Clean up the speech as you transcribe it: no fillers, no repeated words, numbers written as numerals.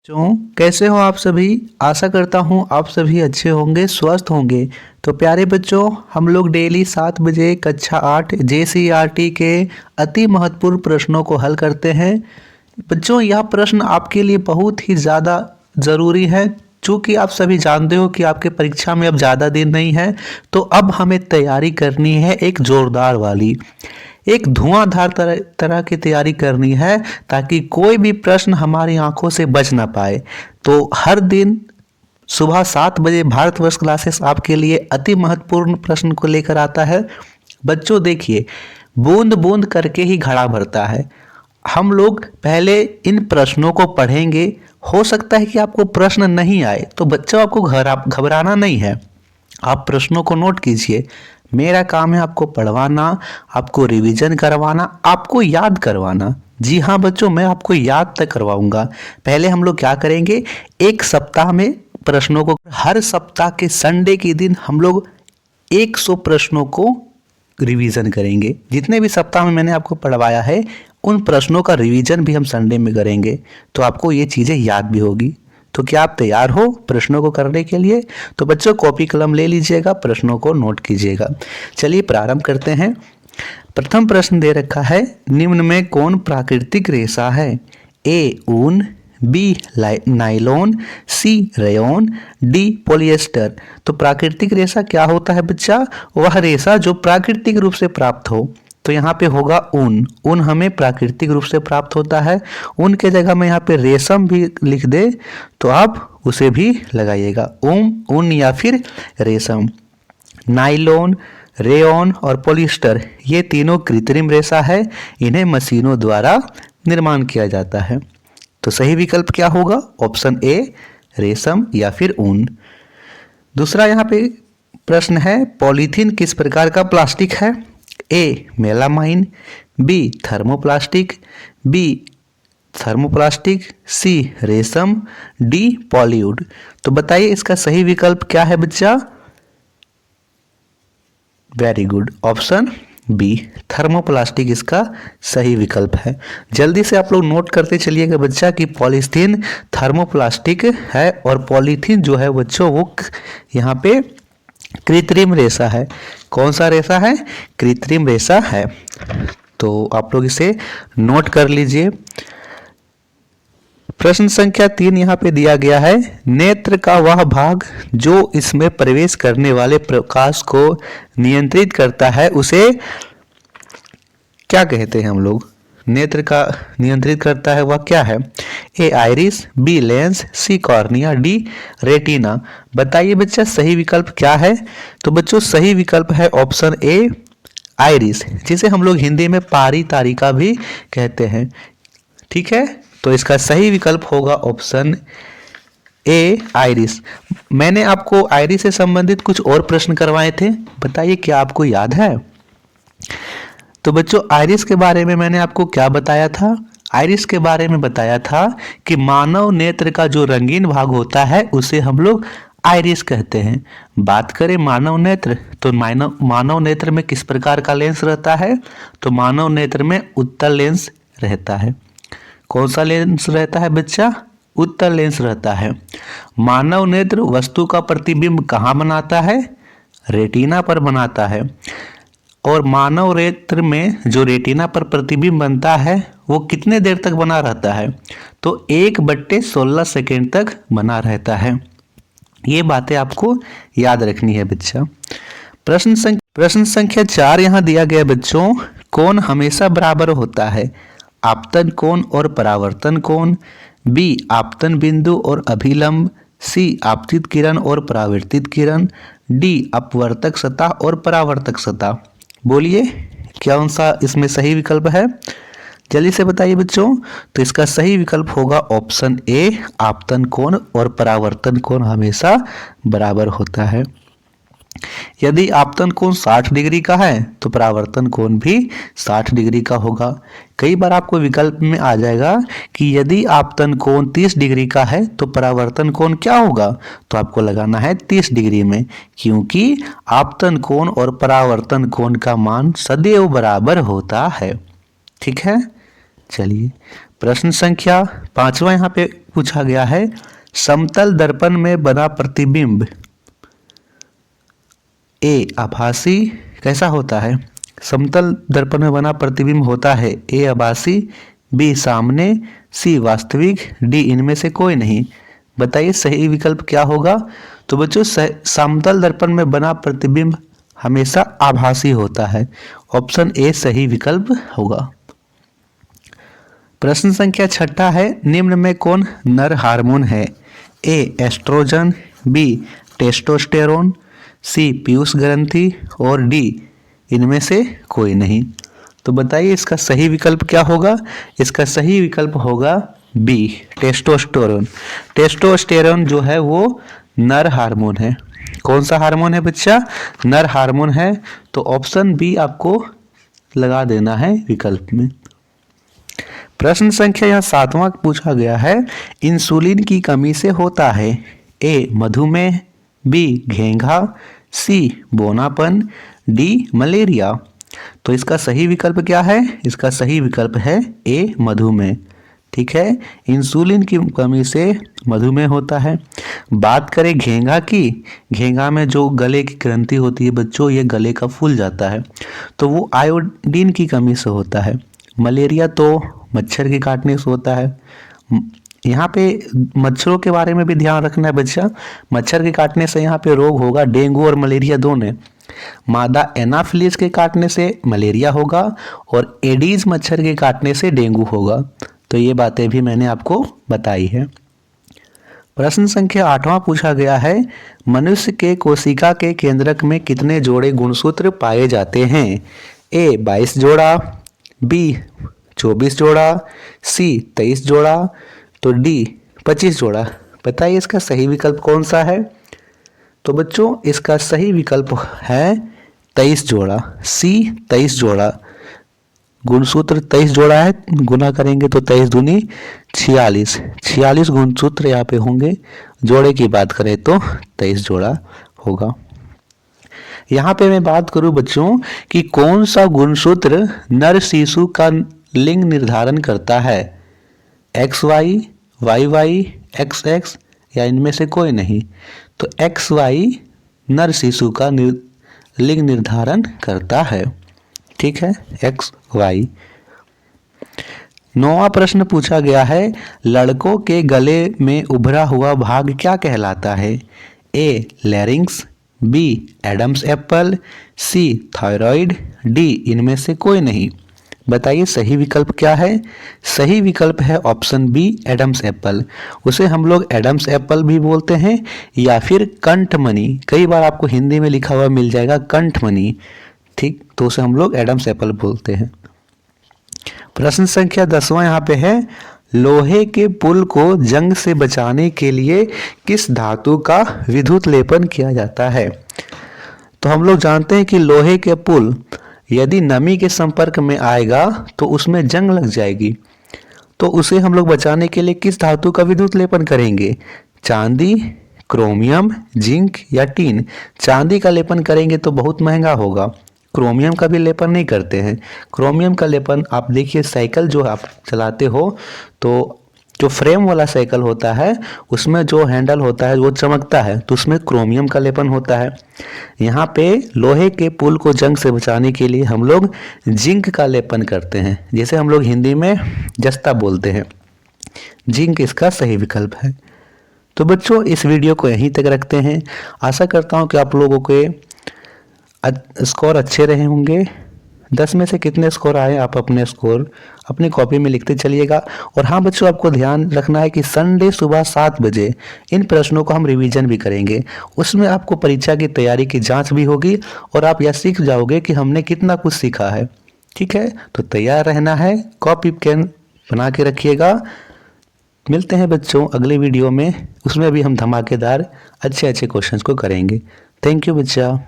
बच्चों कैसे हो आप सभी। आशा करता हूँ आप सभी अच्छे होंगे, स्वस्थ होंगे। तो प्यारे बच्चों, हम लोग डेली 7 बजे कक्षा 8 JCERT के अति महत्वपूर्ण प्रश्नों को हल करते हैं। बच्चों, यह प्रश्न आपके लिए बहुत ही ज़्यादा ज़रूरी है। चूँकि आप सभी जानते हो कि आपके परीक्षा में अब ज़्यादा दिन नहीं है, तो अब हमें तैयारी करनी है एक ज़ोरदार वाली, एक धुआंधार तरह की तैयारी करनी है, ताकि कोई भी प्रश्न हमारी आंखों से बच ना पाए। तो हर दिन सुबह 7 बजे भारतवर्ष क्लासेस आपके लिए अति महत्वपूर्ण प्रश्न को लेकर आता है। बच्चों देखिए, बूंद बूंद करके ही घड़ा भरता है। हम लोग पहले इन प्रश्नों को पढ़ेंगे। हो सकता है कि आपको प्रश्न नहीं आए, तो बच्चों आपको घबराना नहीं है। आप प्रश्नों को नोट कीजिए। मेरा काम है आपको पढ़वाना, आपको रिवीजन करवाना, आपको याद करवाना। जी हाँ बच्चों, मैं आपको याद तक करवाऊंगा। पहले हम लोग क्या करेंगे, एक सप्ताह में प्रश्नों को, हर सप्ताह के संडे के दिन हम लोग 100 प्रश्नों को रिवीजन करेंगे। जितने भी सप्ताह में मैंने आपको पढ़वाया है, उन प्रश्नों का रिवीजन भी हम संडे में करेंगे, तो आपको ये चीज़ें याद भी होगी। तो क्या आप तैयार हो प्रश्नों को करने के लिए? तो बच्चों कॉपी कलम ले लीजिएगा, प्रश्नों को नोट कीजिएगा। चलिए प्रारंभ करते हैं। प्रथम प्रश्न दे रखा है, निम्न में कौन प्राकृतिक रेशा है? ए ऊन, बी नाइलॉन, सी रेयॉन, डी पॉलिएस्टर। तो प्राकृतिक रेशा क्या होता है बच्चा? वह रेशा जो प्राकृतिक रूप से प्राप्त हो। तो यहाँ पे होगा ऊन। ऊन हमें प्राकृतिक रूप से प्राप्त होता है। ऊन के जगह में यहाँ पे रेशम भी लिख दे तो आप उसे भी लगाइएगा, ऊन या फिर रेशम। नाइलॉन, रेयॉन और पॉलिएस्टर ये तीनों कृत्रिम रेशा है। इन्हें मशीनों द्वारा निर्माण किया जाता है। तो सही विकल्प क्या होगा? ऑप्शन ए, रेशम या फिर ऊन। दूसरा यहाँ पे प्रश्न है, पॉलीथीन किस प्रकार का प्लास्टिक है? ए मेलामाइन, बी थर्मोप्लास्टिक, सी रेशम, डी पॉलीवुड। तो बताइए इसका सही विकल्प क्या है बच्चा? Very good, option B thermoplastic इसका सही विकल्प है। जल्दी से आप लोग नोट करते चलिएगा बच्चा कि पॉलीथीन थर्मोप्लास्टिक है और पॉलीथीन जो है बच्चों वो यहाँ पे कृत्रिम रेशा है। कौन सा रेशा है? कृत्रिम रेशा है। तो आप लोग इसे नोट कर लीजिए। प्रश्न संख्या 3 यहाँ पे दिया गया है, नेत्र का वह भाग जो इसमें प्रवेश करने वाले प्रकाश को नियंत्रित करता है उसे क्या कहते हैं हम लोग? नेत्र का नियंत्रित करता है वह क्या है? ए आइरिस, बी लेंस, सी कॉर्निया, डी रेटिना। बताइए बच्चा सही विकल्प क्या है? तो बच्चों सही विकल्प है ऑप्शन ए आइरिस, जिसे हम लोग हिंदी में पारी तारिका भी कहते हैं। ठीक है, तो इसका सही विकल्प होगा ऑप्शन ए आइरिस। मैंने आपको आइरिस से संबंधित कुछ और प्रश्न करवाए थे, बताइए क्या आपको याद है? तो बच्चों आइरिस के बारे में मैंने आपको क्या बताया था? आइरिस के बारे में बताया था कि मानव नेत्र का जो रंगीन भाग होता है उसे हम लोग आइरिस कहते हैं। बात करें मानव नेत्र, तो मानव नेत्र में किस प्रकार का लेंस रहता है? तो मानव नेत्र में उत्तल लेंस रहता है। कौन सा लेंस रहता है बच्चा? उत्तल लेंस रहता है। मानव नेत्र वस्तु का प्रतिबिंब कहाँ बनाता है? रेटिना पर बनाता है। और मानव नेत्र में जो रेटिना पर प्रतिबिंब बनता है वो कितने देर तक बना रहता है? तो 1/16 सेकेंड तक बना रहता है। ये बातें आपको याद रखनी है बच्चा। प्रश्न संख्या 4 यहाँ दिया गया बच्चों, कोण हमेशा बराबर होता है? आपतन कोण और परावर्तन कोण, बी आपतन बिंदु और अभिलंब, सी आपतित किरण और परावर्तित किरण, डी अपवर्तक सतह और परावर्तक सतह। बोलिए कौन सा इसमें सही विकल्प है? जल्दी से बताइए बच्चों। तो इसका सही विकल्प होगा ऑप्शन ए आपतन कोण और परावर्तन कोण हमेशा बराबर होता है। यदि आपतन कोण 60 डिग्री का है तो परावर्तन कोण भी 60 डिग्री का होगा। कई बार आपको विकल्प में आ जाएगा कि यदि आपतन कोण 30 डिग्री का है तो परावर्तन कोण क्या होगा? तो आपको लगाना है 30 डिग्री में, क्योंकि आपतन कोण और परावर्तन कोण का मान सदैव बराबर होता है। ठीक है, चलिए प्रश्न संख्या 5वां यहाँ पे पूछा गया है, समतल दर्पण में बना प्रतिबिंब ए आभासी कैसा होता है? समतल दर्पण में बना प्रतिबिंब होता है ए आभासी, बी सामने, सी वास्तविक, डी इनमें से कोई नहीं। बताइए सही विकल्प क्या होगा? तो बच्चों समतल दर्पण में बना प्रतिबिंब हमेशा आभासी होता है। ऑप्शन ए सही विकल्प होगा। प्रश्न संख्या 6 है, निम्न में कौन नर हार्मोन है? ए एस्ट्रोजन, बी टेस्टोस्टेरोन, सी पीयूष ग्रंथि और डी इनमें से कोई नहीं। तो बताइए इसका सही विकल्प क्या होगा? इसका सही विकल्प होगा बी टेस्टोस्टेरोन। टेस्टोस्टेरोन जो है वो नर हार्मोन है। कौन सा हार्मोन है बच्चा? नर हार्मोन है। तो ऑप्शन बी आपको लगा देना है विकल्प में। प्रश्न संख्या यहाँ 7वां पूछा गया है, इंसुलिन की कमी से होता है ए मधुमेह, बी घेंघा, सी बोनापन, डी मलेरिया। तो इसका सही विकल्प क्या है? इसका सही विकल्प है ए मधुमेह। ठीक है, इंसुलिन की कमी से मधुमेह होता है। बात करें घेंघा की, घेंघा में जो गले की ग्रंथि होती है बच्चों, ये गले का फूल जाता है, तो वो आयोडीन की कमी से होता है। मलेरिया तो मच्छर के काटने से होता है। यहाँ पे मच्छरों के बारे में भी ध्यान रखना है बच्चा। मच्छर के काटने से यहाँ पे रोग होगा, डेंगू और मलेरिया दोनों। मादा एनाफिलीज के काटने से मलेरिया होगा और एडीज मच्छर के काटने से डेंगू होगा। तो ये बातें भी मैंने आपको बताई है। प्रश्न संख्या 8वां पूछा गया है, मनुष्य के कोशिका के केंद्रक में कितने जोड़े गुणसूत्र पाए जाते हैं? ए 22 जोड़ा, बी 24 जोड़ा, सी 23 जोड़ा, तो डी 25 जोड़ा। बताइए इसका सही विकल्प कौन सा है? तो बच्चों इसका सही विकल्प है 23 जोड़ा, सी 23 जोड़ा। गुणसूत्र 23 जोड़ा है, गुना करेंगे तो 23 दूनी 46, 46 गुणसूत्र यहाँ पे होंगे। जोड़े की बात करें तो 23 जोड़ा होगा। यहाँ पे मैं बात करूँ बच्चों कि कौन सा गुणसूत्र नर शिशु का लिंग निर्धारण करता है? XY, YY, XX या इनमें से कोई नहीं। तो XY नर शिशु का लिंग निर्धारण करता है। ठीक है, XY। 9वां प्रश्न पूछा गया है, लड़कों के गले में उभरा हुआ भाग क्या कहलाता है? ए लैरिंक्स, बी एडम्स एप्पल, सी थायराइड, डी इनमें से कोई नहीं। बताइए सही विकल्प क्या है? सही विकल्प है ऑप्शन बी एडम्स एप्पल। उसे हम लोग एडम्स एप्पल भी बोलते हैं या फिर कंठमणि। कई बार आपको हिंदी में लिखा हुआ मिल जाएगा कंठमणि। ठीक, तो उसे हम लोग एडम्स एप्पल बोलते हैं। प्रश्न संख्या 10वां यहाँ पे है, लोहे के पुल को जंग से बचाने के लिए किस धातु का विद्युत लेपन किया जाता है? तो हम लोग जानते हैं कि लोहे के पुल यदि नमी के संपर्क में आएगा तो उसमें जंग लग जाएगी। तो उसे हम लोग बचाने के लिए किस धातु का विद्युत लेपन करेंगे? चांदी, क्रोमियम, जिंक या टीन। चांदी का लेपन करेंगे तो बहुत महंगा होगा। क्रोमियम का भी लेपन नहीं करते हैं। क्रोमियम का लेपन आप देखिए, साइकिल जो आप चलाते हो तो जो फ्रेम वाला साइकिल होता है उसमें जो हैंडल होता है वो चमकता है, तो उसमें क्रोमियम का लेपन होता है। यहाँ पे लोहे के पुल को जंग से बचाने के लिए हम लोग जिंक का लेपन करते हैं, जिसे हम लोग हिंदी में जस्ता बोलते हैं। जिंक इसका सही विकल्प है। तो बच्चों इस वीडियो को यहीं तक रखते हैं। आशा करता हूँ कि आप लोगों के स्कोर अच्छे रहे होंगे। 10 में से कितने स्कोर आए आप अपने स्कोर अपनी कॉपी में लिखते चलिएगा। और हाँ बच्चों, आपको ध्यान रखना है कि संडे सुबह 7 बजे इन प्रश्नों को हम रिवीजन भी करेंगे। उसमें आपको परीक्षा की तैयारी की जांच भी होगी और आप यह सीख जाओगे कि हमने कितना कुछ सीखा है। ठीक है, तो तैयार रहना है, कॉपी पेन बना के रखिएगा। मिलते हैं बच्चों अगले वीडियो में, उसमें भी हम धमाकेदार अच्छे क्वेश्चंस को करेंगे। थैंक यू बच्चा।